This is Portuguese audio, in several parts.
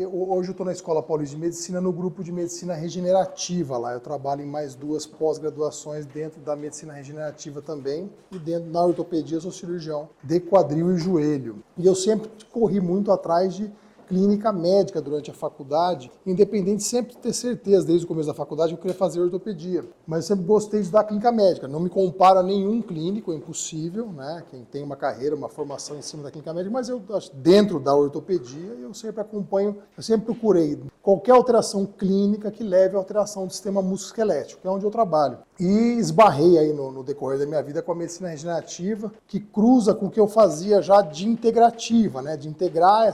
Hoje eu estou na Escola Paulista de Medicina, no grupo de Medicina Regenerativa lá. Eu trabalho em mais 2 pós-graduações dentro da Medicina Regenerativa também. E dentro da ortopedia eu sou cirurgião de quadril e joelho. E eu sempre corri muito atrás de clínica médica durante a faculdade, independente de sempre ter certeza, desde o começo da faculdade, que eu queria fazer ortopedia. Mas eu sempre gostei de estudar clínica médica. Não me comparo a nenhum clínico, é impossível, né? Quem tem uma carreira, uma formação em cima da clínica médica, mas eu, dentro da ortopedia, eu sempre acompanho, eu sempre procurei qualquer alteração clínica que leve à alteração do sistema musculoesquelético, que é onde eu trabalho. E esbarrei aí no decorrer da minha vida com a medicina regenerativa, que cruza com o que eu fazia já de integrativa, né? De integrar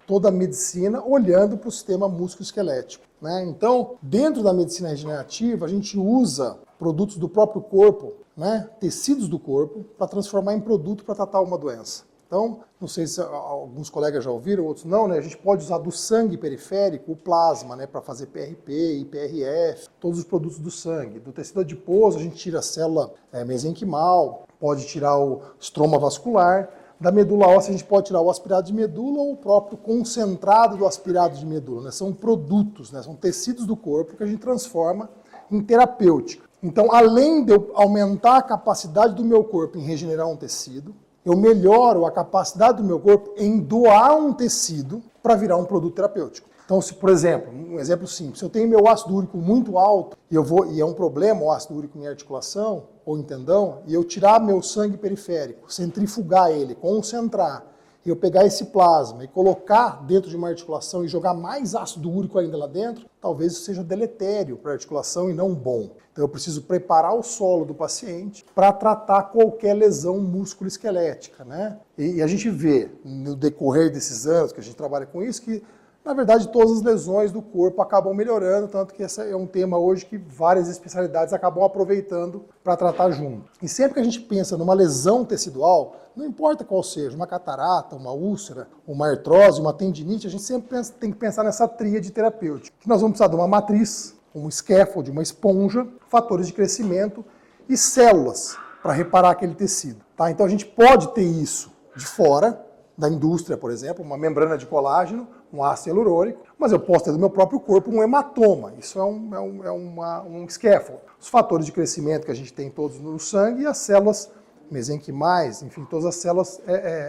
toda a medicina olhando para o sistema musculoesquelético, né? Então, dentro da medicina regenerativa, a gente usa produtos do próprio corpo, né? Tecidos do corpo, para transformar em produto para tratar uma doença. Então, não sei se alguns colegas já ouviram, outros não, né? A gente pode usar do sangue periférico o plasma, né? Para fazer PRP, IPRF, todos os produtos do sangue. Do tecido adiposo, a gente tira a célula mesenquimal, pode tirar o estroma vascular. Da medula óssea, a gente pode tirar o aspirado de medula ou o próprio concentrado do aspirado de medula, né? São produtos, né? São tecidos do corpo que a gente transforma em terapêutica. Então, além de eu aumentar a capacidade do meu corpo em regenerar um tecido, eu melhoro a capacidade do meu corpo em doar um tecido para virar um produto terapêutico. Então, se, por exemplo, um exemplo simples, se eu tenho meu ácido úrico muito alto e é um problema o ácido úrico em articulação ou em tendão, e eu tirar meu sangue periférico, centrifugar ele, concentrar, e eu pegar esse plasma e colocar dentro de uma articulação e jogar mais ácido úrico ainda lá dentro, talvez isso seja deletério para a articulação e não bom. Então eu preciso preparar o solo do paciente para tratar qualquer lesão musculoesquelética, né? E a gente vê no decorrer desses anos que a gente trabalha com isso que na verdade, todas as lesões do corpo acabam melhorando, tanto que esse é um tema hoje que várias especialidades acabam aproveitando para tratar junto. E sempre que a gente pensa numa lesão tecidual, não importa qual seja, uma catarata, uma úlcera, uma artrose, uma tendinite, a gente sempre tem que pensar nessa tríade terapêutica. Que nós vamos precisar de uma matriz, um scaffold, uma esponja, fatores de crescimento e células para reparar aquele tecido. Tá? Então a gente pode ter isso de fora, da indústria, por exemplo, uma membrana de colágeno, um ácido hialurônico, mas eu posso ter do meu próprio corpo um hematoma. Isso é um scaffold. Os fatores de crescimento que a gente tem todos no sangue e as células mesenquimais, enfim, todas as células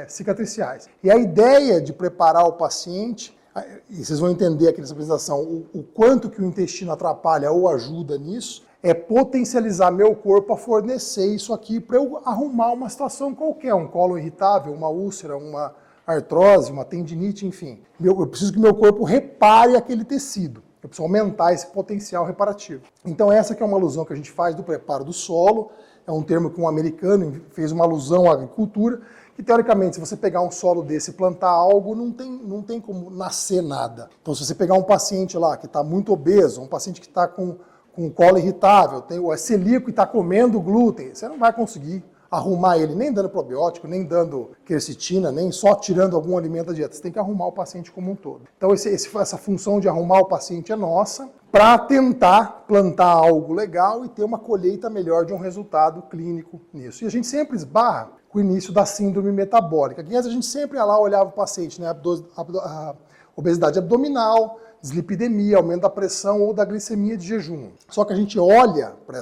cicatriciais. E a ideia de preparar o paciente, e vocês vão entender aqui nessa apresentação o quanto que o intestino atrapalha ou ajuda nisso, é potencializar meu corpo a fornecer isso aqui para eu arrumar uma situação qualquer, um colo irritável, uma úlcera, uma artrose, uma tendinite, enfim. Eu preciso que meu corpo repare aquele tecido. Eu preciso aumentar esse potencial reparativo. Então essa que é uma alusão que a gente faz do preparo do solo, é um termo que um americano fez uma alusão à agricultura, que teoricamente se você pegar um solo desse e plantar algo, não tem como nascer nada. Então se você pegar um paciente lá que está muito obeso, um paciente que está com colo irritável, é celíaco e está comendo glúten, você não vai conseguir arrumar ele nem dando probiótico, nem dando quercetina, nem só tirando algum alimento da dieta. Você tem que arrumar o paciente como um todo. Então essa função de arrumar o paciente é nossa para tentar plantar algo legal e ter uma colheita melhor de um resultado clínico nisso. E a gente sempre esbarra com o início da síndrome metabólica. Antes a gente sempre ia lá, olhava o paciente, né, a obesidade abdominal, dislipidemia, aumento da pressão ou da glicemia de jejum. Só que a gente olha para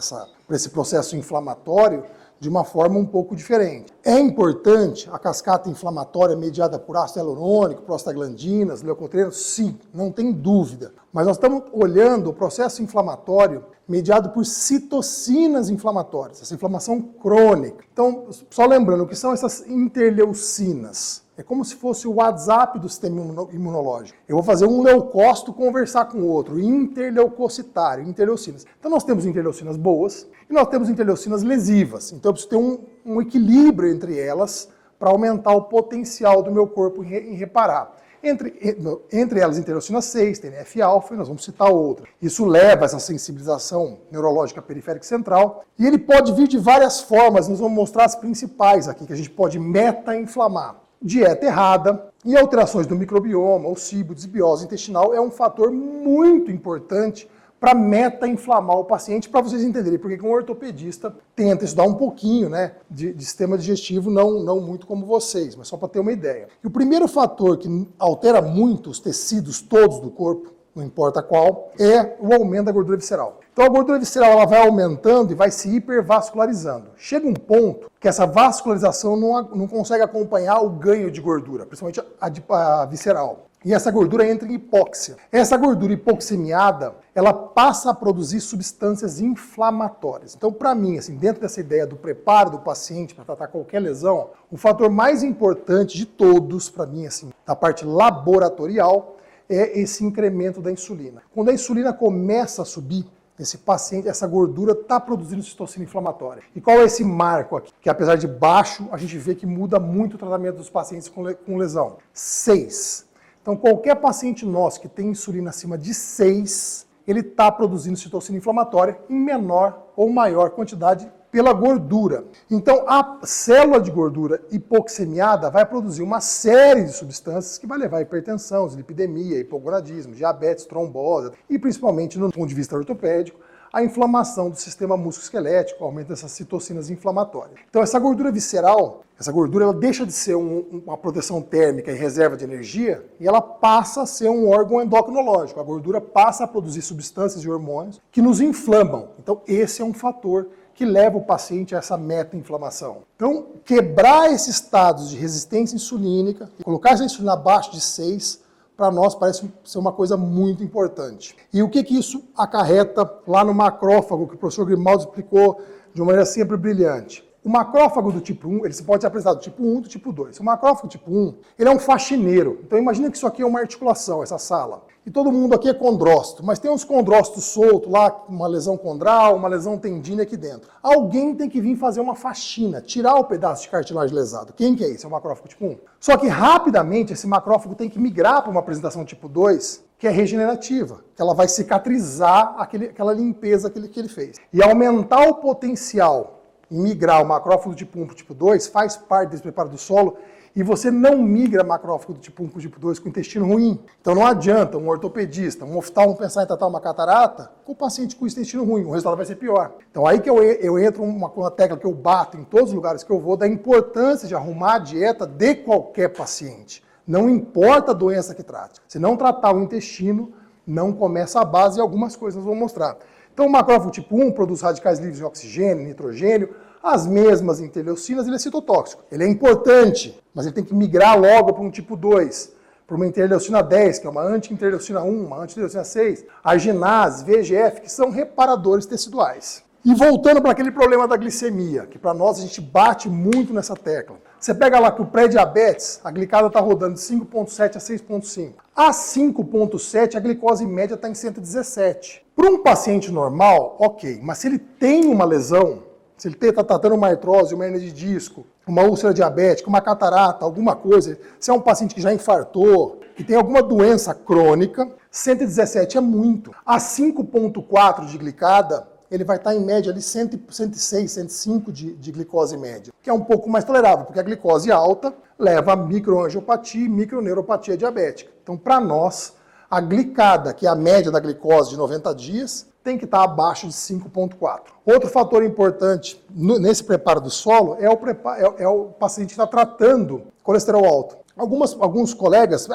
esse processo inflamatório de uma forma um pouco diferente. É importante a cascata inflamatória mediada por ácido hialurônico, prostaglandinas, leucotrienos? Sim, não tem dúvida. Mas nós estamos olhando o processo inflamatório mediado por citocinas inflamatórias, essa inflamação crônica. Então, só lembrando, o que são essas interleucinas? É como se fosse o WhatsApp do sistema imunológico. Eu vou fazer um leucócito conversar com o outro, interleucocitário, interleucinas. Então nós temos interleucinas boas e nós temos interleucinas lesivas. Então eu preciso ter um equilíbrio entre elas para aumentar o potencial do meu corpo em reparar. Entre elas, interleucina 6, TNF-alfa, e nós vamos citar outra. Isso leva a essa sensibilização neurológica periférica central, e ele pode vir de várias formas, nós vamos mostrar as principais aqui, que a gente pode meta-inflamar. Dieta errada e alterações do microbioma, ou SIBO, desbiose intestinal, é um fator muito importante para meta-inflamar o paciente, para vocês entenderem porque um ortopedista tenta estudar um pouquinho, né, de sistema digestivo, não muito como vocês, mas só para ter uma ideia. E o primeiro fator que altera muito os tecidos todos do corpo, não importa qual, é o aumento da gordura visceral. Então a gordura visceral ela vai aumentando e vai se hipervascularizando. Chega um ponto que essa vascularização não consegue acompanhar o ganho de gordura, principalmente a visceral. E essa gordura entra em hipóxia. Essa gordura hipoxemiada, ela passa a produzir substâncias inflamatórias. Então, para mim, assim, dentro dessa ideia do preparo do paciente para tratar qualquer lesão, o fator mais importante de todos, para mim, assim, da parte laboratorial, é esse incremento da insulina. Quando a insulina começa a subir, esse paciente, essa gordura está produzindo citocina inflamatória. E qual é esse marco aqui? Que apesar de baixo, a gente vê que muda muito o tratamento dos pacientes com lesão. 6. Então, qualquer paciente nosso que tem insulina acima de 6, ele está produzindo citocina inflamatória em menor ou maior quantidade pela gordura. Então, a célula de gordura hipoxemiada vai produzir uma série de substâncias que vai levar a hipertensão, dislipidemia, hipogonadismo, diabetes, trombose e, principalmente, no ponto de vista ortopédico, a inflamação do sistema musculoesquelético, aumento dessas citocinas inflamatórias. Então, essa gordura visceral, essa gordura ela deixa de ser uma proteção térmica e reserva de energia e ela passa a ser um órgão endocrinológico. A gordura passa a produzir substâncias e hormônios que nos inflamam. Então, esse é um fator que leva o paciente a essa meta-inflamação. Então, quebrar esses estados de resistência insulínica, colocar essa insulina abaixo de 6, para nós parece ser uma coisa muito importante. E o que isso acarreta lá no macrófago, que o professor Grimaldi explicou de uma maneira sempre brilhante. O macrófago do tipo 1, ele pode ser apresentado do tipo 1 e do tipo 2. O macrófago do tipo 1, ele é um faxineiro. Então imagina que isso aqui é uma articulação, essa sala. E todo mundo aqui é condrócito, mas tem uns condrócitos soltos lá, uma lesão condral, uma lesão tendínea aqui dentro. Alguém tem que vir fazer uma faxina, tirar o pedaço de cartilagem lesado. Quem que é esse? É o macrófago tipo 1. Só que rapidamente esse macrófago tem que migrar para uma apresentação tipo 2, que é regenerativa, que ela vai cicatrizar aquela limpeza que ele fez. E aumentar o potencial em migrar o macrófago do tipo 1 para o tipo 2 faz parte desse preparo do solo e você não migra macrófago do tipo 1 para o tipo 2 com intestino ruim. Então não adianta um ortopedista, um oftalmo pensar em tratar uma catarata com o paciente com intestino ruim, o resultado vai ser pior. Então aí que eu entro uma tecla que eu bato em todos os lugares que eu vou, da importância de arrumar a dieta de qualquer paciente. Não importa a doença que trate. Se não tratar o intestino, não começa a base e algumas coisas nós vamos mostrar. Então o macrófago tipo 1 produz radicais livres de oxigênio, nitrogênio, as mesmas interleucinas, ele é citotóxico. Ele é importante, mas ele tem que migrar logo para um tipo 2, para uma interleucina 10, que é uma anti-interleucina 1, uma anti-interleucina 6, arginase, VEGF, que são reparadores teciduais. E voltando para aquele problema da glicemia, que para nós a gente bate muito nessa tecla. Você pega lá que o pré-diabetes, a glicada está rodando de 5,7 a 6,5. A 5,7 a glicose média está em 117. Para um paciente normal, ok, mas se ele tem uma lesão, se ele está tratando uma artrose, uma hernia de disco, uma úlcera diabética, uma catarata, alguma coisa, se é um paciente que já infartou, que tem alguma doença crônica, 117 é muito. A 5,4 de glicada, ele vai estar em média ali 106, 105 de glicose média, que é um pouco mais tolerável, porque a glicose alta leva a microangiopatia e microneuropatia diabética. Então, para nós, a glicada, que é a média da glicose de 90 dias, tem que estar abaixo de 5,4. Outro fator importante nesse preparo do solo é o paciente que está tratando colesterol alto. Alguns colegas,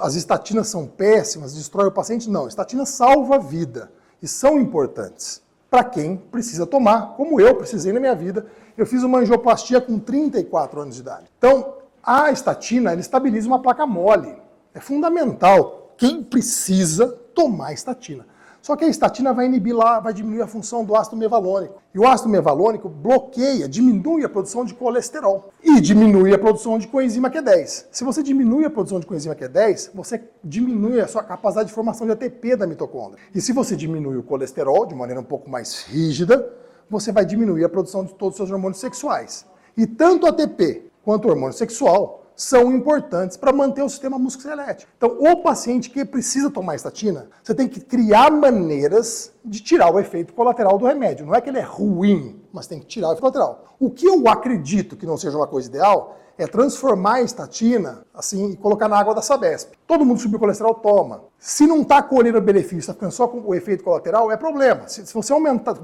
as estatinas são péssimas, destrói o paciente. Não, estatina salva a vida. E são importantes para quem precisa tomar, como eu precisei na minha vida. Eu fiz uma angioplastia com 34 anos de idade. Então, a estatina, ela estabiliza uma placa mole. É fundamental. Quem precisa tomar estatina. Só que a estatina vai inibir lá, vai diminuir a função do ácido mevalônico. E o ácido mevalônico bloqueia, diminui a produção de colesterol. E diminui a produção de coenzima Q10. Se você diminui a produção de coenzima Q10, você diminui a sua capacidade de formação de ATP da mitocôndria. E se você diminui o colesterol de maneira um pouco mais rígida, você vai diminuir a produção de todos os seus hormônios sexuais. E tanto ATP quanto o hormônio sexual são importantes para manter o sistema musculoesquelético. Então, o paciente que precisa tomar estatina, você tem que criar maneiras de tirar o efeito colateral do remédio. Não é que ele é ruim, mas tem que tirar o efeito colateral. O que eu acredito que não seja uma coisa ideal é transformar a estatina assim e colocar na água da Sabesp. Todo mundo subiu o colesterol, toma. Se não está colhendo o benefício, está ficando só com o efeito colateral, é problema. Se você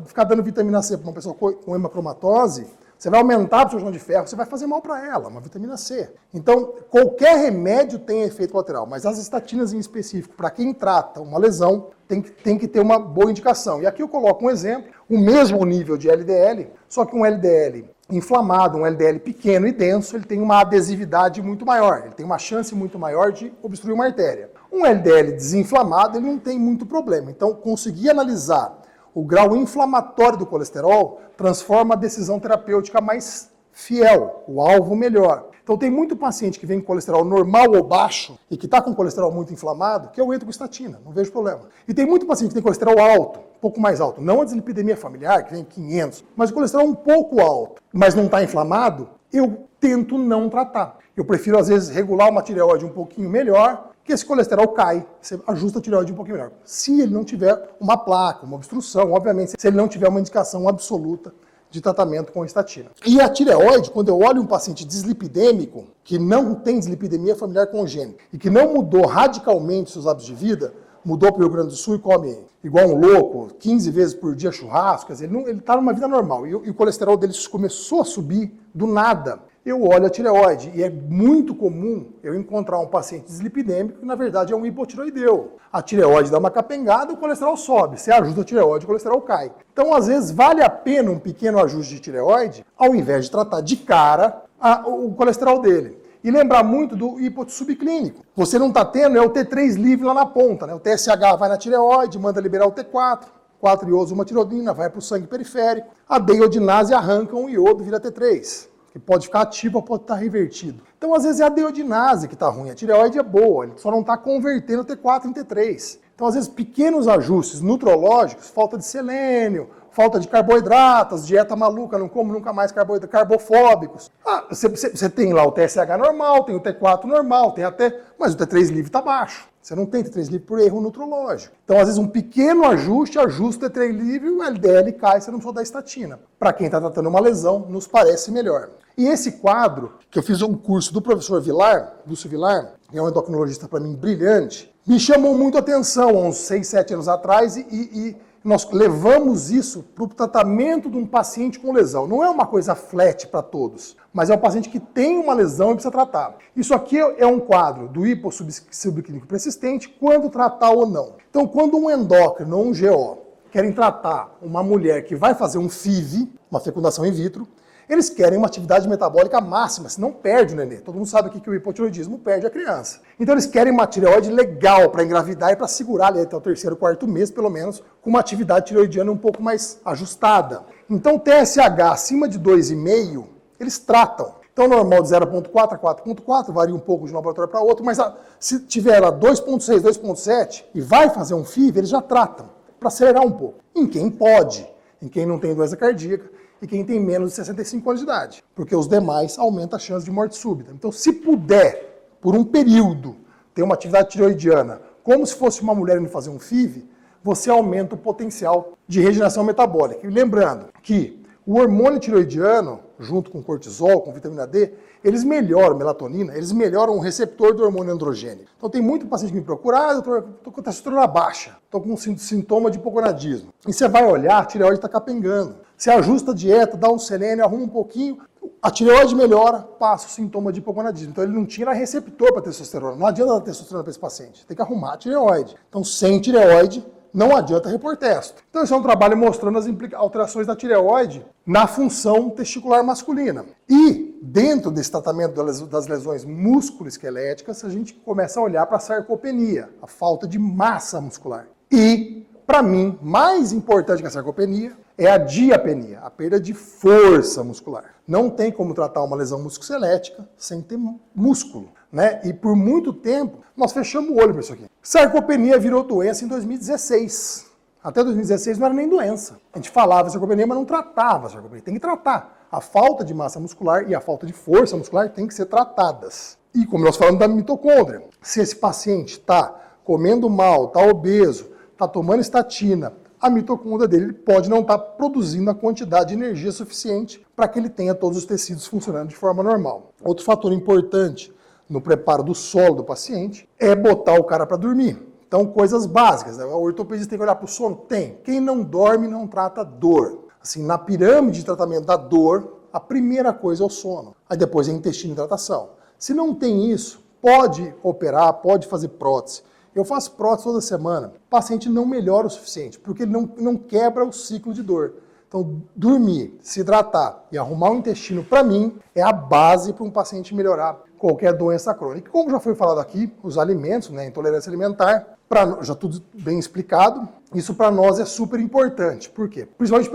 ficar dando vitamina C para uma pessoa com hemocromatose, você vai aumentar o seu João de Ferro, você vai fazer mal para ela, uma vitamina C. Então, qualquer remédio tem efeito colateral, mas as estatinas em específico, para quem trata uma lesão, tem que ter uma boa indicação. E aqui eu coloco um exemplo, o mesmo nível de LDL, só que um LDL inflamado, um LDL pequeno e denso, ele tem uma adesividade muito maior, ele tem uma chance muito maior de obstruir uma artéria. Um LDL desinflamado, ele não tem muito problema. Então, conseguir analisar o grau inflamatório do colesterol transforma a decisão terapêutica mais fiel, o alvo melhor. Então tem muito paciente que vem com colesterol normal ou baixo e que está com colesterol muito inflamado, que eu entro com estatina, não vejo problema. E tem muito paciente que tem colesterol alto, um pouco mais alto, não a dislipidemia familiar, que vem 500, mas o colesterol um pouco alto, mas não está inflamado, eu tento não tratar. Eu prefiro às vezes regular uma tireoide um pouquinho melhor, que esse colesterol cai, você ajusta a tireoide um pouquinho melhor. Se ele não tiver uma placa, uma obstrução, obviamente, se ele não tiver uma indicação absoluta de tratamento com estatina. E a tireoide, quando eu olho um paciente dislipidêmico, que não tem dislipidemia familiar congênita, e que não mudou radicalmente seus hábitos de vida, mudou para o Rio Grande do Sul e come igual um louco, 15 vezes por dia churrasco, quer dizer, ele está numa vida normal, e o colesterol dele começou a subir do nada. Eu olho a tireoide e é muito comum eu encontrar um paciente dislipidêmico que na verdade é um hipotireoideu. A tireoide dá uma capengada, o colesterol sobe. Você ajusta a tireoide, o colesterol cai. Então, às vezes, vale a pena um pequeno ajuste de tireoide ao invés de tratar de cara o colesterol dele. E lembrar muito do hipotsubclínico. Você não está tendo, é o T3 livre lá na ponta, né? O TSH vai na tireoide, manda liberar o T4, 4-iodosumatirolina, vai para o sangue periférico. A deiodinase arranca um iodo, vira T3. Que pode ficar ativo ou pode estar revertido. Então, às vezes, é a deiodinase que está ruim. A tireoide é boa, ele só não está convertendo T4 em T3. Então, às vezes, pequenos ajustes nutrológicos, falta de selênio, falta de carboidratos, dieta maluca, não como nunca mais carboidratos, carbofóbicos. Você tem lá o TSH normal, tem o T4 normal, tem até, mas o T3 livre está baixo. Você não tem T3 livre por erro nutrológico. Então, às vezes, um pequeno ajuste, ajusta o T3 livre e o LDL cai, você não precisa dar estatina. Para quem está tratando uma lesão, nos parece melhor. E esse quadro, que eu fiz um curso do professor Vilar, Lúcio Vilar, que é um endocrinologista para mim brilhante, me chamou muito a atenção há uns 6, 7 anos atrás e nós levamos isso para o tratamento de um paciente com lesão. Não é uma coisa flat para todos, mas é um paciente que tem uma lesão e precisa tratar. Isso aqui é um quadro do hipossubclínico persistente, quando tratar ou não. Então, quando um endócrino ou um GO querem tratar uma mulher que vai fazer um FIV, uma fecundação in vitro, eles querem uma atividade metabólica máxima, senão perde o nenê. Todo mundo sabe aqui que o hipotireoidismo perde a criança. Então eles querem uma tireoide legal para engravidar e para segurar ali até o 3º, 4º mês, pelo menos, com uma atividade tireoidiana um pouco mais ajustada. Então TSH acima de 2,5, eles tratam. Então normal de 0,4 a 4,4, varia um pouco de um laboratório para outro, mas se tiver lá 2,6, 2,7 e vai fazer um FIV, eles já tratam, para acelerar um pouco. Em quem pode, em quem não tem doença cardíaca, e quem tem menos de 65 anos de idade, porque os demais aumentam a chance de morte súbita. Então, se puder, por um período, ter uma atividade tireoidiana, como se fosse uma mulher indo fazer um FIV, você aumenta o potencial de regeneração metabólica. E lembrando que o hormônio tireoidiano, junto com cortisol, com vitamina D, eles melhoram, melatonina, eles melhoram o receptor do hormônio androgênico. Então tem muito paciente que me procura, doutor, estou com a testosterona baixa, estou com um sintoma de hipogonadismo. E você vai olhar, a tireoide está capengando. Você ajusta a dieta, dá um selênio, arruma um pouquinho, a tireoide melhora, passa o sintoma de hipogonadismo. Então ele não tinha receptor para testosterona. Não adianta dar testosterona para esse paciente, tem que arrumar a tireoide. Então sem tireoide, não adianta repor testo. Então esse é um trabalho mostrando as alterações da tireoide na função testicular masculina. E dentro desse tratamento das lesões musculoesqueléticas, a gente começa a olhar para a sarcopenia, a falta de massa muscular. E, para mim, mais importante que a sarcopenia é a diapenia, a perda de força muscular. Não tem como tratar uma lesão musculoesquelética sem ter músculo, né? E por muito tempo nós fechamos o olho para isso aqui. Sarcopenia virou doença em 2016. Até 2016 não era nem doença. A gente falava sarcopenia, mas não tratava sarcopenia. Tem que tratar. A falta de massa muscular e a falta de força muscular tem que ser tratadas. E como nós falamos da mitocôndria, se esse paciente está comendo mal, está obeso, está tomando estatina, a mitocôndria dele pode não estar produzindo a quantidade de energia suficiente para que ele tenha todos os tecidos funcionando de forma normal. Outro fator importante no preparo do solo do paciente é botar o cara para dormir. Então, coisas básicas, né? O ortopedista tem que olhar para o sono? Tem. Quem não dorme não trata dor. Assim, na pirâmide de tratamento da dor, a primeira coisa é o sono. Aí depois é intestino e hidratação. Se não tem isso, pode operar, pode fazer prótese. Eu faço prótese toda semana. O paciente não melhora o suficiente, porque ele não quebra o ciclo de dor. Então, dormir, se hidratar e arrumar o intestino, para mim, é a base para um paciente melhorar qualquer doença crônica. Como já foi falado aqui, os alimentos, né, intolerância alimentar, já tudo bem explicado, isso para nós é super importante. Por quê? Principalmente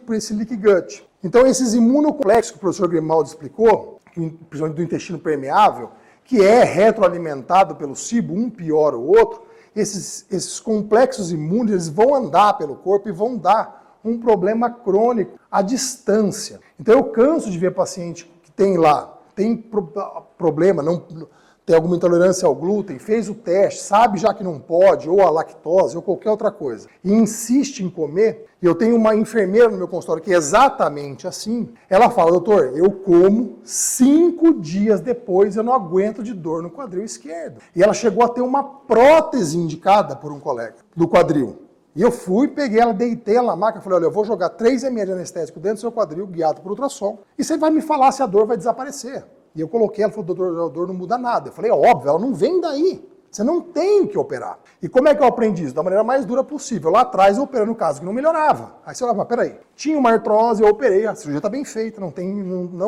por esse leaky gut. Então, esses imunocomplexos que o professor Grimaldi explicou, principalmente do intestino permeável, que é retroalimentado pelo cibo, um piora o outro, esses complexos imunes eles vão andar pelo corpo e vão dar um problema crônico à distância. Então eu canso de ver paciente que tem problema, não tem alguma intolerância ao glúten, fez o teste, sabe já que não pode, ou a lactose, ou qualquer outra coisa, e insiste em comer. E eu tenho uma enfermeira no meu consultório que é exatamente assim. Ela fala, doutor, eu como 5 dias depois, eu não aguento de dor no quadril esquerdo. E ela chegou a ter uma prótese indicada por um colega do quadril. E eu fui, peguei ela, deitei ela na maca e falei, olha, eu vou jogar 3 ml de anestésico dentro do seu quadril, guiado por ultrassom, e você vai me falar se a dor vai desaparecer. E eu coloquei, ela falou, doutor, a dor não muda nada. Eu falei, é óbvio, ela não vem daí. Você não tem que operar. E como é que eu aprendi isso? Da maneira mais dura possível. Lá atrás eu operei no caso que não melhorava. Aí você olha, mas peraí, tinha uma artrose, eu operei, a cirurgia está bem feita, não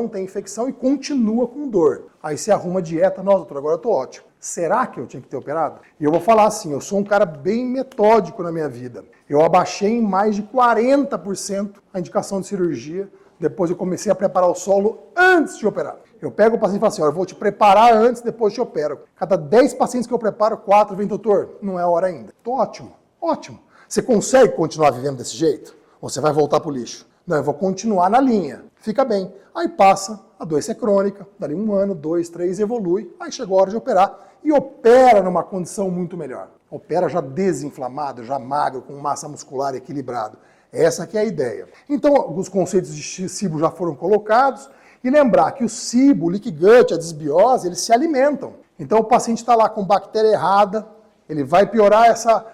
tem infecção e continua com dor. Aí você arruma a dieta, nossa, doutor, agora eu estou ótimo. Será que eu tinha que ter operado? E eu vou falar assim, eu sou um cara bem metódico na minha vida. Eu abaixei em mais de 40% a indicação de cirurgia. Depois eu comecei a preparar o solo antes de operar. Eu pego o paciente e falo assim, eu vou te preparar antes, depois te opero. Cada 10 pacientes que eu preparo, 4 vem, doutor, não é a hora ainda. Tô ótimo, ótimo. Você consegue continuar vivendo desse jeito? Ou você vai voltar pro lixo? Não, eu vou continuar na linha. Fica bem. Aí passa, a doença é crônica, dali 1 ano, 2, 3, evolui. Aí chegou a hora de operar e opera numa condição muito melhor. Opera já desinflamado, já magro, com massa muscular equilibrado. Essa que é a ideia. Então, os conceitos de cibo já foram colocados. E lembrar que o cibo, o leaky gut, a desbiose, eles se alimentam. Então o paciente está lá com bactéria errada, ele vai piorar essa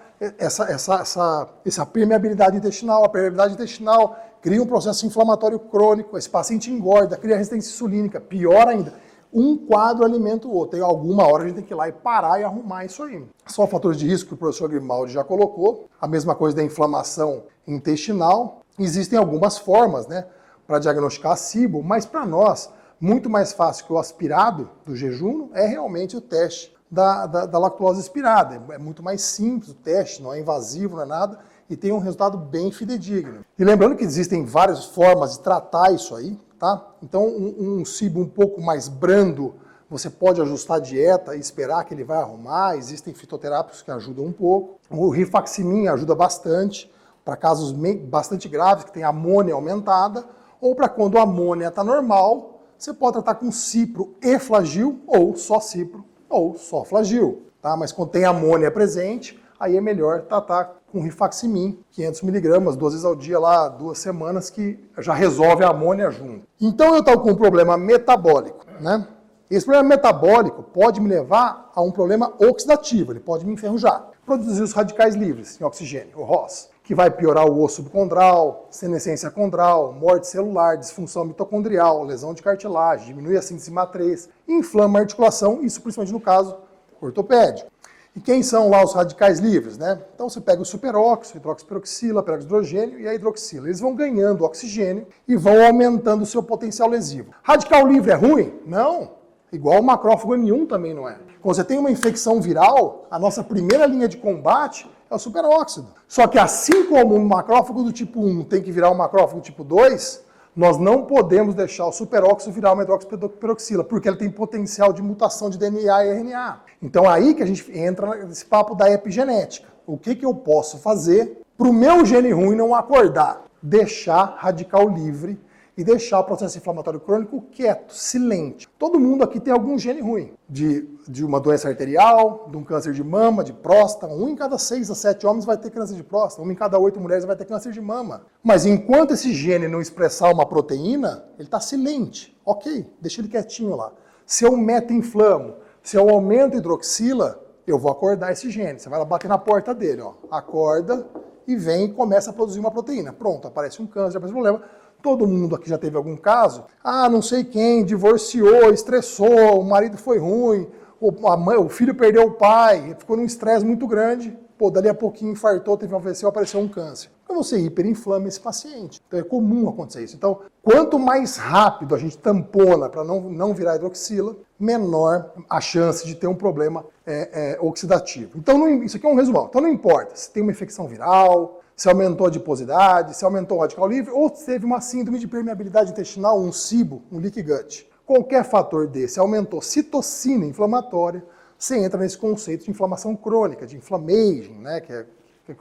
permeabilidade intestinal. A permeabilidade intestinal cria um processo inflamatório crônico, esse paciente engorda, cria resistência insulínica, pior ainda. Um quadro alimenta o outro. Tem alguma hora a gente tem que ir lá e parar e arrumar isso aí. Só fatores de risco que o professor Grimaldi já colocou. A mesma coisa da inflamação intestinal. Existem algumas formas, né, para diagnosticar a cibo, mas para nós, muito mais fácil que o aspirado do jejum é realmente o teste da lactose aspirada. É muito mais simples o teste, não é invasivo, não é nada, e tem um resultado bem fidedigno. E lembrando que existem várias formas de tratar isso aí, tá? Então, um cibo um pouco mais brando, você pode ajustar a dieta e esperar que ele vai arrumar. Existem fitoterápicos que ajudam um pouco. O rifaximin ajuda bastante para casos bastante graves, que tem amônia aumentada, ou para quando a amônia está normal, você pode tratar com cipro e flagil, ou só cipro, ou só flagil. Tá? Mas quando tem amônia presente, aí é melhor tratar com rifaximin, 500 mg, 2 vezes ao dia, lá, 2 semanas, que já resolve a amônia junto. Então eu estou com um problema metabólico, né? Esse problema metabólico pode me levar a um problema oxidativo, ele pode me enferrujar. Produzir os radicais livres em oxigênio, o ROS, que vai piorar o osso subcondral, senescência condral, morte celular, disfunção mitocondrial, lesão de cartilagem, diminui a síntese matriz, inflama a articulação, isso principalmente no caso ortopédico. E quem são lá os radicais livres, né? Então você pega o superóxido, hidroxiperoxila, peroxidrogênio e a hidroxila. Eles vão ganhando oxigênio e vão aumentando o seu potencial lesivo. Radical livre é ruim? Não. Igual o macrófago M1 também não é. Quando você tem uma infecção viral, a nossa primeira linha de combate é o superóxido. Só que assim como o macrófago do tipo 1 tem que virar um macrófago tipo 2, nós não podemos deixar o superóxido virar uma hidroxiperoxila, porque ele tem potencial de mutação de DNA e RNA. Então aí que a gente entra nesse papo da epigenética. O que eu posso fazer para o meu gene ruim não acordar? Deixar radical livre e deixar o processo inflamatório crônico quieto, silente. Todo mundo aqui tem algum gene ruim, de uma doença arterial, de um câncer de mama, de próstata. 1 em cada 6 a 7 homens vai ter câncer de próstata, 1 em cada 8 mulheres vai ter câncer de mama. Mas enquanto esse gene não expressar uma proteína, ele está silente. Ok, deixa ele quietinho lá. Se eu meta-inflamo, se eu aumento a hidroxila, eu vou acordar esse gene. Você vai lá bater na porta dele, ó. Acorda e vem e começa a produzir uma proteína. Pronto, aparece um câncer, aparece um problema. Todo mundo aqui já teve algum caso. Ah, não sei quem, divorciou, estressou, o marido foi ruim, o filho perdeu o pai, ficou num estresse muito grande. Pô, dali a pouquinho infartou, teve um AVC, apareceu um câncer. Então você hiperinflama esse paciente. Então é comum acontecer isso. Então, quanto mais rápido a gente tampona para não virar hidroxila, menor a chance de ter um problema oxidativo. Então, isso aqui é um resumão. Então não importa se tem uma infecção viral, se aumentou a adiposidade, se aumentou o radical livre, ou se teve uma síndrome de permeabilidade intestinal, um SIBO, um leaky gut. Qualquer fator desse aumentou citocina inflamatória, você entra nesse conceito de inflamação crônica, de inflammation, né, que é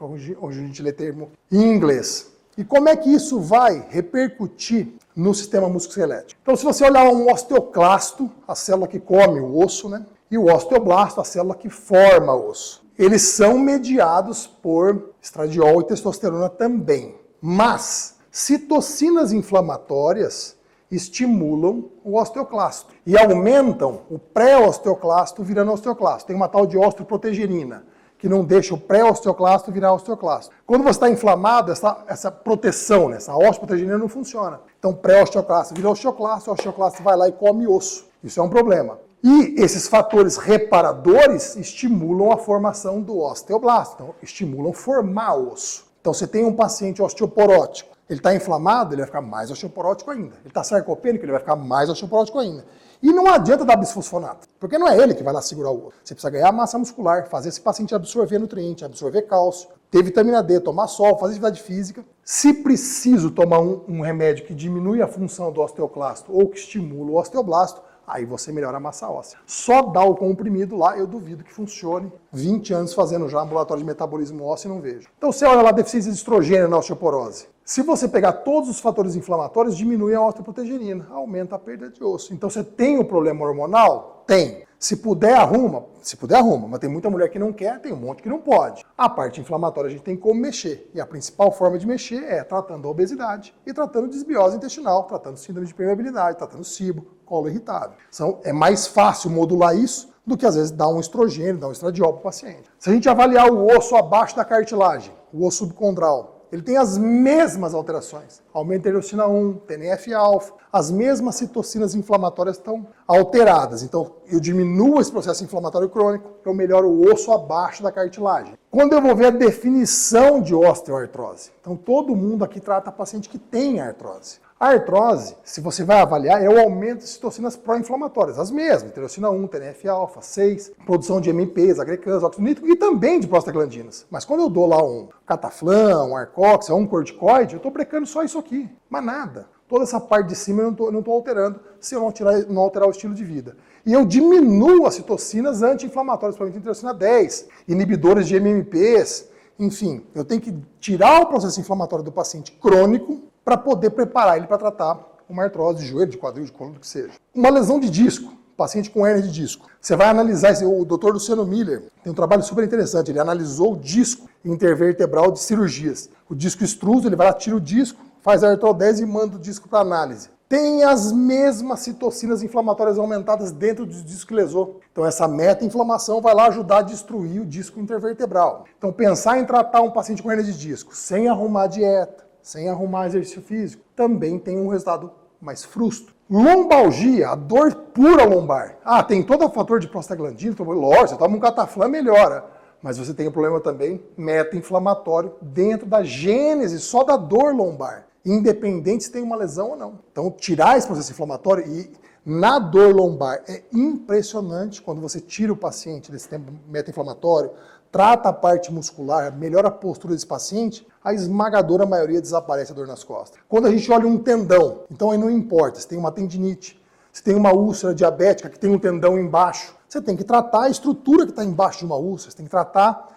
hoje a gente lê termo em inglês. E como é que isso vai repercutir no sistema musculoesquelético? Então, se você olhar um osteoclasto, a célula que come o osso, né, e o osteoblasto, a célula que forma o osso, eles são mediados por estradiol e testosterona também. Mas citocinas inflamatórias estimulam o osteoclasto e aumentam o pré-osteoclasto virando osteoclasto. Tem uma tal de osteoprotegerina, que não deixa o pré-osteoclasto virar osteoclasto. Quando você está inflamado, essa proteção, essa osteoprotegerina não funciona. Então, pré-osteoclasto vira osteoclasto, o osteoclasto vai lá e come osso. Isso é um problema. E esses fatores reparadores estimulam a formação do osteoblasto, então estimulam formar osso. Então, você tem um paciente osteoporótico, ele está inflamado, ele vai ficar mais osteoporótico ainda. Ele está sarcopênico, ele vai ficar mais osteoporótico ainda. E não adianta dar bisfosfonato, porque não é ele que vai lá segurar o osso. Você precisa ganhar massa muscular, fazer esse paciente absorver nutriente, absorver cálcio, ter vitamina D, tomar sol, fazer atividade física. Se preciso tomar um remédio que diminui a função do osteoclasto ou que estimula o osteoblasto, aí você melhora a massa óssea. Só dar o comprimido lá, eu duvido que funcione. 20 anos fazendo já ambulatório de metabolismo ósseo e não vejo. Então você olha lá a deficiência de estrogênio na osteoporose. Se você pegar todos os fatores inflamatórios, diminui a osteoprotegerina, aumenta a perda de osso. Então você tem um problema hormonal? Tem. Se puder, arruma. Se puder, arruma. Mas tem muita mulher que não quer, tem um monte que não pode. A parte inflamatória a gente tem como mexer. E a principal forma de mexer é tratando a obesidade e tratando desbiose intestinal, tratando síndrome de permeabilidade, tratando SIBO, colo irritável. Então é mais fácil modular isso do que às vezes dar um estrogênio, dar um estradiol para o paciente. Se a gente avaliar o osso abaixo da cartilagem, o osso subcondral, ele tem as mesmas alterações. Aumenta a interleucina 1, TNF-alfa, as mesmas citocinas inflamatórias estão alteradas. Então, eu diminuo esse processo inflamatório crônico, eu melhoro o osso abaixo da cartilagem. Quando eu vou ver a definição de osteoartrose, então todo mundo aqui trata paciente que tem artrose. A artrose, se você vai avaliar, é o aumento de citocinas pró-inflamatórias, as mesmas, interleucina 1, TNF-alfa, 6, produção de MPs, agrecans, óxido nítrico e também de prostaglandinas. Mas quando eu dou lá um cataflã, um arcox, um corticoide, eu estou brecando só isso aqui, mas nada. Toda essa parte de cima eu não estou alterando se eu não alterar o estilo de vida. E eu diminuo as citocinas anti-inflamatórias, principalmente interleucina 10, inibidores de MMPs, enfim, eu tenho que tirar o processo inflamatório do paciente crônico para poder preparar ele para tratar uma artrose de joelho, de quadril, de coluna, do que seja. Uma lesão de disco, paciente com hérnia de disco. Você vai analisar, o Dr. Luciano Miller tem um trabalho super interessante, ele analisou o disco intervertebral de cirurgias. O disco extruso, ele vai lá, tira o disco, faz a artrodese e manda o disco para análise. Tem as mesmas citocinas inflamatórias aumentadas dentro do disco que lesou. Então essa meta-inflamação vai lá ajudar a destruir o disco intervertebral. Então pensar em tratar um paciente com hérnia de disco sem arrumar dieta, sem arrumar exercício físico, também tem um resultado mais frustro. Lombalgia, a dor pura lombar. Ah, tem todo o fator de prostaglandina, lógico, você toma um cataflã, melhora. Mas você tem um problema também meta-inflamatório dentro da gênese só da dor lombar, independente se tem uma lesão ou não. Então, tirar esse processo inflamatório e na dor lombar é impressionante quando você tira o paciente desse tempo meta-inflamatório, trata a parte muscular, melhora a postura desse paciente, a esmagadora maioria desaparece a dor nas costas. Quando a gente olha um tendão, então aí não importa se tem uma tendinite, se tem uma úlcera diabética que tem um tendão embaixo, você tem que tratar a estrutura que está embaixo de uma úlcera, você tem que tratar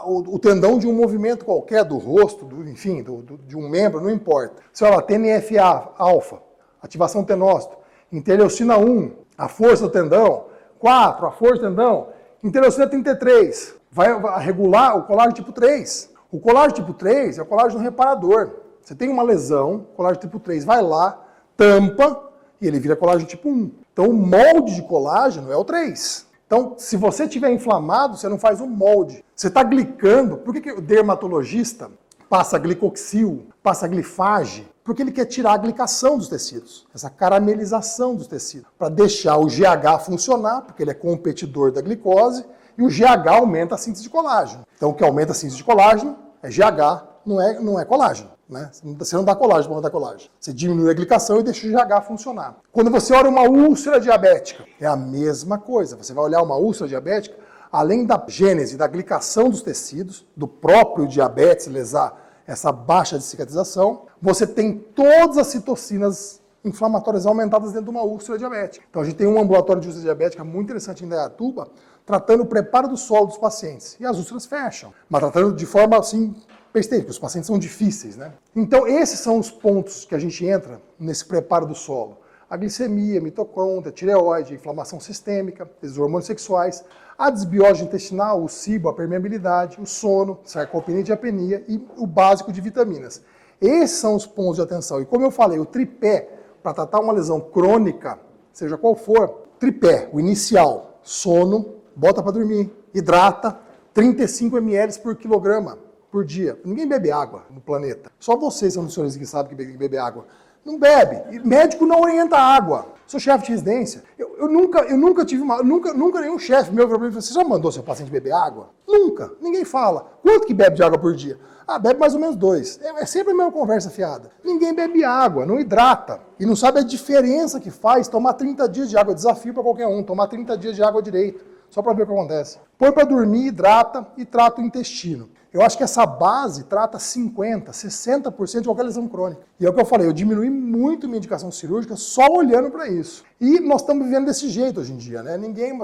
o tendão de um movimento qualquer, do rosto, enfim, de um membro, não importa. Você olha lá, TNF-alfa, ativação do tenócito. Interleucina 1, a força do tendão. 4, a força do tendão. Interleucina 33, vai regular o colágeno tipo 3. O colágeno tipo 3 é o colágeno reparador. Você tem uma lesão, o colágeno tipo 3 vai lá, tampa, e ele vira colágeno tipo 1. Então o molde de colágeno é o 3. Então, se você estiver inflamado, você não faz o molde. Você está glicando. Por que o dermatologista passa glicoxil, passa glifage? Porque ele quer tirar a glicação dos tecidos, essa caramelização dos tecidos, para deixar o GH funcionar, porque ele é competidor da glicose, e o GH aumenta a síntese de colágeno. Então, o que aumenta a síntese de colágeno é GH, não é colágeno. Né? Você não dá colágeno para dar colágeno. Você diminui a glicação e deixa o GH funcionar. Quando você olha uma úlcera diabética, é a mesma coisa. Você vai olhar uma úlcera diabética, além da gênese, da glicação dos tecidos, do próprio diabetes lesar essa baixa de cicatrização, você tem todas as citocinas inflamatórias aumentadas dentro de uma úlcera diabética. Então a gente tem um ambulatório de úlcera diabética muito interessante em Indaiatuba, tratando o preparo do solo dos pacientes. E as úlceras fecham, mas tratando de forma assim, porque os pacientes são difíceis, né? Então esses são os pontos que a gente entra nesse preparo do solo. A glicemia, a mitocôndria, a tireoide, a inflamação sistêmica, os hormônios sexuais, a desbiose intestinal, o cibo, a permeabilidade, o sono, sarcopenia e diapenia e o básico de vitaminas. Esses são os pontos de atenção. E como eu falei, o tripé, para tratar uma lesão crônica, seja qual for, tripé, o inicial, sono, bota para dormir, hidrata, 35 ml por quilograma por dia. Ninguém bebe água no planeta. Só vocês são nutricionistas que sabem que bebe água. Não bebe. E médico não orienta água. Sou chefe de residência. Eu nunca tive nunca nenhum chefe meu falou: você já mandou seu paciente beber água? Nunca. Ninguém fala. Quanto que bebe de água por dia? Ah, bebe mais ou menos 2. É sempre a mesma conversa fiada. Ninguém bebe água, não hidrata. E não sabe a diferença que faz tomar 30 dias de água. Desafio para qualquer um, tomar 30 dias de água direito. Só para ver o que acontece. Põe para dormir, hidrata e trata o intestino. Eu acho que essa base trata 50%, 60% de qualquer lesão crônica. E é o que eu falei, eu diminui muito minha indicação cirúrgica só olhando para isso. E nós estamos vivendo desse jeito hoje em dia, né?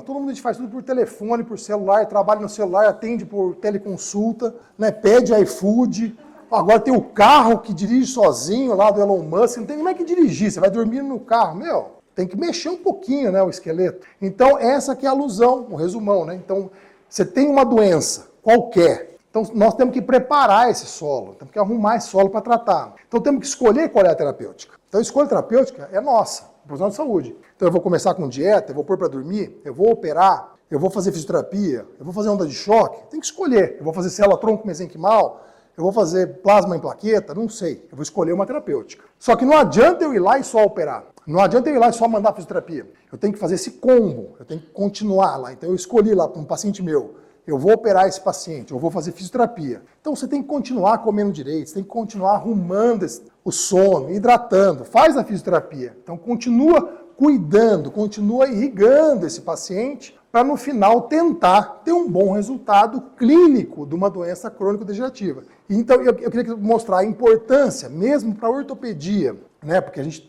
Todo mundo faz tudo por telefone, por celular, trabalha no celular, atende por teleconsulta, né? Pede iFood. Agora tem o carro que dirige sozinho lá do Elon Musk, não tem nem que dirigir, você vai dormir no carro, tem que mexer um pouquinho, né, o esqueleto. Então essa que é a alusão, o resumão, né? Então você tem uma doença qualquer. Então, nós temos que preparar esse solo, temos que arrumar esse solo para tratar. Então, temos que escolher qual é a terapêutica. Então, a escolha terapêutica é nossa, profissional de saúde. Então, eu vou começar com dieta, eu vou pôr para dormir, eu vou operar, eu vou fazer fisioterapia, eu vou fazer onda de choque. Tem que escolher. Eu vou fazer célula-tronco mesenquimal, eu vou fazer plasma em plaqueta, não sei. Eu vou escolher uma terapêutica. Só que não adianta eu ir lá e só operar. Não adianta eu ir lá e só mandar fisioterapia. Eu tenho que fazer esse combo, eu tenho que continuar lá. Então, eu escolhi lá para um paciente meu. Eu vou operar esse paciente, eu vou fazer fisioterapia. Então você tem que continuar comendo direito, você tem que continuar arrumando o sono, hidratando, faz a fisioterapia. Então continua cuidando, continua irrigando esse paciente para no final tentar ter um bom resultado clínico de uma doença crônico-degenerativa. Então eu queria mostrar a importância, mesmo para a ortopedia, né? Porque a gente,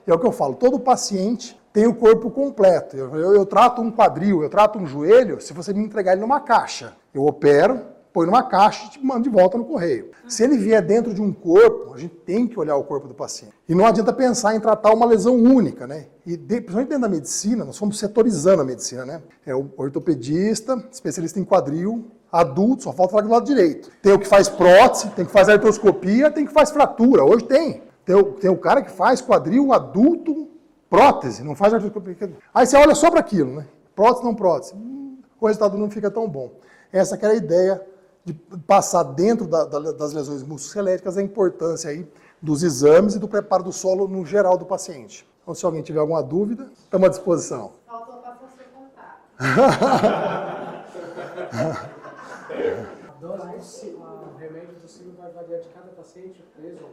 é o que eu falo, todo paciente tem o corpo completo. Eu trato um quadril, eu trato um joelho, se você me entregar ele numa caixa. Eu opero, põe numa caixa e te mando de volta no correio. Se ele vier dentro de um corpo, a gente tem que olhar o corpo do paciente. E não adianta pensar em tratar uma lesão única, né? E principalmente dentro da medicina, nós fomos setorizando a medicina, né? É o ortopedista, especialista em quadril, adulto, só falta falar do lado direito. Tem o que faz prótese, tem o que faz artroscopia, tem o que faz fratura. Hoje tem. Tem o cara que faz quadril adulto, prótese, não faz artroscopia. Aí você olha só para aquilo, né? Prótese, não prótese. O resultado não fica tão bom. Essa que era a ideia de passar dentro das lesões musculoesqueléticas a importância aí dos exames e do preparo do solo no geral do paciente. Então, se alguém tiver alguma dúvida, estamos à disposição. Faltou para você contar. A dose do remédio do ciclo vai variar de cada paciente, preso ou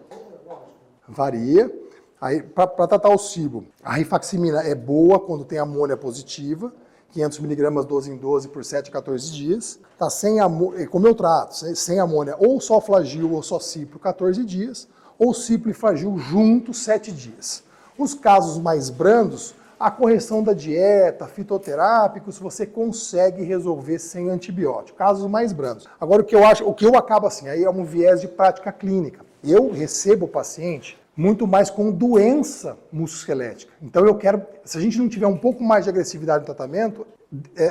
lógico? Varia. Aí, para tratar o cibo, a rifaximina é boa quando tem amônia positiva, 500 mg 12 em 12 por 7 a 14 dias. Tá sem amônia, como eu trato, sem amônia, ou só flagil ou só cipro, 14 dias, ou cipro e flagil juntos, 7 dias. Os casos mais brandos, a correção da dieta, fitoterápicos, você consegue resolver sem antibiótico. Casos mais brandos. Agora, o que eu acabo assim, aí é um viés de prática clínica. Eu recebo o paciente muito mais com doença musculoesquelética. Então eu quero, se a gente não tiver um pouco mais de agressividade no tratamento,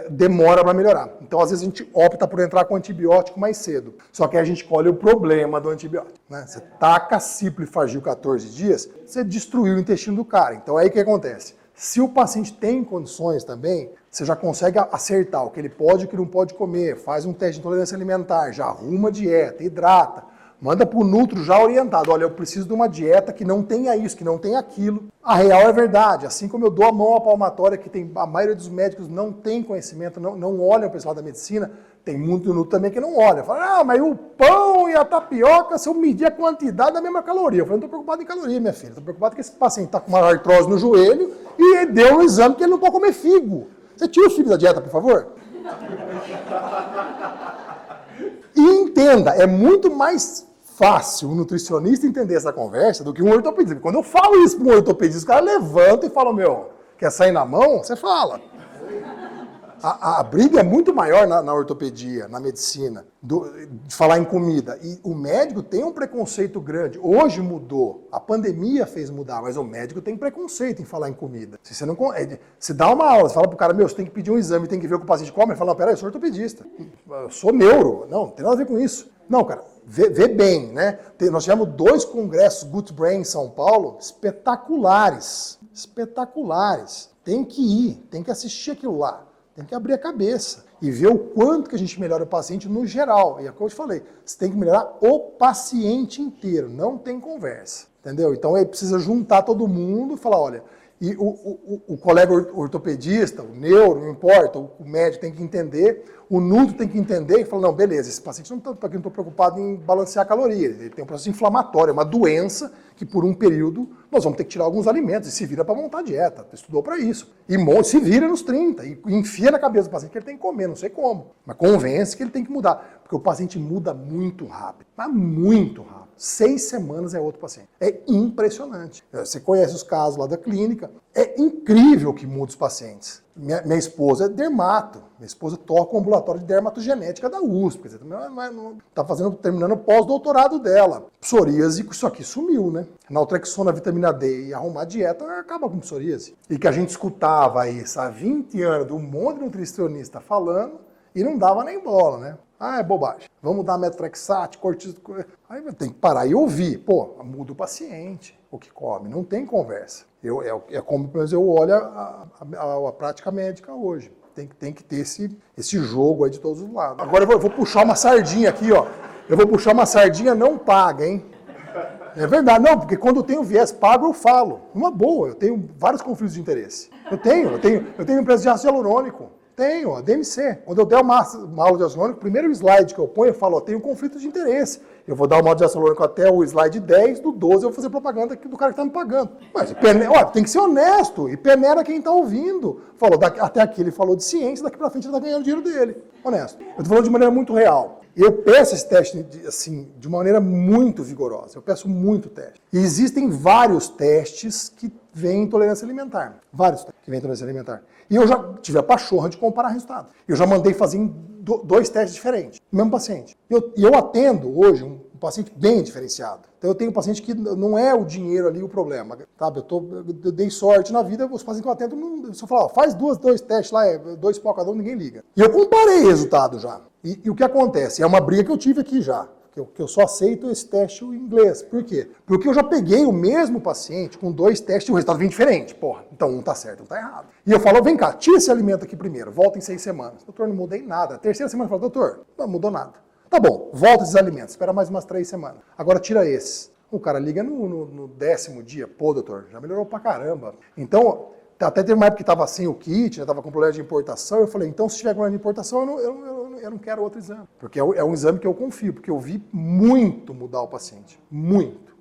demora para melhorar. Então às vezes a gente opta por entrar com antibiótico mais cedo. Só que aí a gente colhe o problema do antibiótico. Né? Você taca ciplofagil 14 dias, você destruiu o intestino do cara. Então aí o que acontece? Se o paciente tem condições também, você já consegue acertar o que ele pode e o que não pode comer, faz um teste de intolerância alimentar, já arruma dieta, hidrata, manda para o nutro já orientado. Olha, eu preciso de uma dieta que não tenha isso, que não tenha aquilo. A real é verdade. Assim como eu dou a mão à palmatória, que a maioria dos médicos não tem conhecimento, não olham para esse lado da medicina, tem muito nutro também que não olha. Fala, mas o pão e a tapioca, se eu medir a quantidade da mesma caloria. Eu falei, não estou preocupado em caloria, minha filha. Estou preocupado que esse paciente está com uma artrose no joelho e deu um exame que ele não pode comer figo. Você tira o figo da dieta, por favor? E entenda, é muito mais fácil um nutricionista entender essa conversa do que um ortopedista. Quando eu falo isso para um ortopedista, o cara levanta e fala, meu, quer sair na mão? Você fala. A briga é muito maior na ortopedia, na medicina, de falar em comida. E o médico tem um preconceito grande. Hoje mudou. A pandemia fez mudar, mas o médico tem preconceito em falar em comida. Se você não se dá uma aula, você fala pro cara, meu, você tem que pedir um exame, tem que ver o que o paciente come. Ele fala, não, peraí, eu sou ortopedista. Eu sou neuro. Não tem nada a ver com isso. Não, cara, vê bem, né? Nós tivemos 2 congressos Gut Brain em São Paulo, espetaculares. Espetaculares. Tem que ir, tem que assistir aquilo lá. Tem que abrir a cabeça e ver o quanto que a gente melhora o paciente no geral. E é como eu te falei, você tem que melhorar o paciente inteiro, não tem conversa, entendeu? Então aí precisa juntar todo mundo e falar, olha, e o colega ortopedista, o neuro, não importa, o médico tem que entender, o nutro tem que entender e falar, não, beleza, esse paciente não estou preocupado em balancear a caloria, ele tem um processo inflamatório, é uma doença que por um período nós vamos ter que tirar alguns alimentos e se vira para montar a dieta, estudou para isso. E se vira nos 30 e enfia na cabeça do paciente que ele tem que comer, não sei como, mas convence que ele tem que mudar, porque o paciente muda muito rápido, mas muito rápido. 6 semanas é outro paciente. É impressionante. Você conhece os casos lá da clínica. É incrível que muda os pacientes. Minha esposa é dermato. Minha esposa toca o ambulatório de dermatogenética da USP. Quer dizer, está terminando o pós-doutorado dela. Psoríase, isso aqui sumiu, né? Naltrexona, vitamina D e arrumar a dieta acaba com psoríase. E que a gente escutava isso há 20 anos de um monte de nutricionista falando e não dava nem bola, né? Ah, é bobagem. Vamos dar metotrexate, cortisona. Aí tem que parar e ouvir. Pô, muda o paciente, o que come. Não tem conversa. É como, pelo menos, eu olho a prática médica hoje. Tem que ter esse jogo aí de todos os lados. Agora eu vou puxar uma sardinha aqui, ó. Eu vou puxar uma sardinha não paga, hein? É verdade. Não, porque quando eu tenho viés pago, eu falo. Uma boa, eu tenho vários conflitos de interesse. Eu tenho empresa de ácido hialurônico. Tenho, a DMC. Quando eu der uma aula de ácido hialurônico, o primeiro slide que eu ponho, eu falo, ó, tenho um conflito de interesse. Eu vou dar uma aula de ácido hialurônico até o slide 10, do 12 eu vou fazer propaganda aqui do cara que está me pagando. Mas tem que ser honesto e peneira quem está ouvindo. Falou, até aqui ele falou de ciência, daqui para frente ele está ganhando o dinheiro dele. Honesto. Eu estou falando de maneira muito real. Eu peço esse teste assim, de uma maneira muito vigorosa. Eu peço muito teste. E existem vários testes que vêm intolerância alimentar. Vários testes que vêm intolerância alimentar. E eu já tive a pachorra de comparar resultados. Eu já mandei fazer em 2 testes diferentes, no mesmo paciente. E eu atendo hoje um paciente bem diferenciado. Então eu tenho um paciente que não é o dinheiro ali o problema. Sabe? Eu dei sorte na vida, os pacientes que eu atendo, se eu falar, ó, faz 2 testes lá, 2 pó cada um, ninguém liga. E eu comparei resultado já. E o que acontece? É uma briga que eu tive aqui já. Que eu só aceito esse teste em inglês. Por quê? Porque eu já peguei o mesmo paciente com 2 testes e o resultado vem diferente. Porra, então um tá certo, um tá errado. E eu falo, vem cá, tira esse alimento aqui primeiro, volta em 6 semanas. Doutor, não mudei nada. A 3ª semana eu falo, doutor, não mudou nada. Tá bom, volta esses alimentos, espera mais umas 3 semanas. Agora tira esses. O cara liga no 10º dia, pô, doutor, já melhorou pra caramba. Então, até teve uma época que estava sem o kit, estava com problema de importação, eu falei, então se tiver problema de importação, eu não quero outro exame. Porque é um exame que eu confio, porque eu vi muito mudar o paciente. Muito.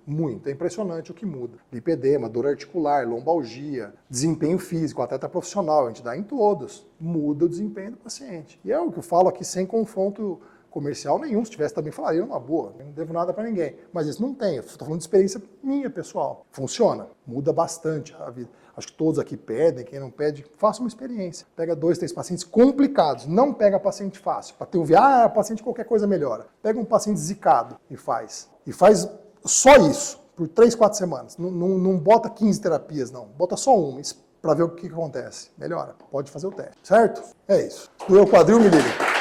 É impressionante o que muda. Lipedema, dor articular, lombalgia, desempenho físico, atleta profissional, a gente dá em todos. Muda o desempenho do paciente. E é o que eu falo aqui sem confronto comercial nenhum. Se tivesse também falaria numa boa. Eu não devo nada para ninguém. Mas isso não tem. Estou falando de experiência minha, pessoal. Funciona. Muda bastante a vida. Acho que todos aqui pedem, quem não pede, faça uma experiência. Pega 2, 3 pacientes complicados, não pega paciente fácil. Para ter um paciente qualquer coisa melhora. Pega um paciente zicado e faz. E faz só isso. por 3, 4 semanas. Não bota 15 terapias, não. Bota só uma, para ver o que acontece. Melhora. Pode fazer o teste, certo? É isso. Doeu o quadril, me liga.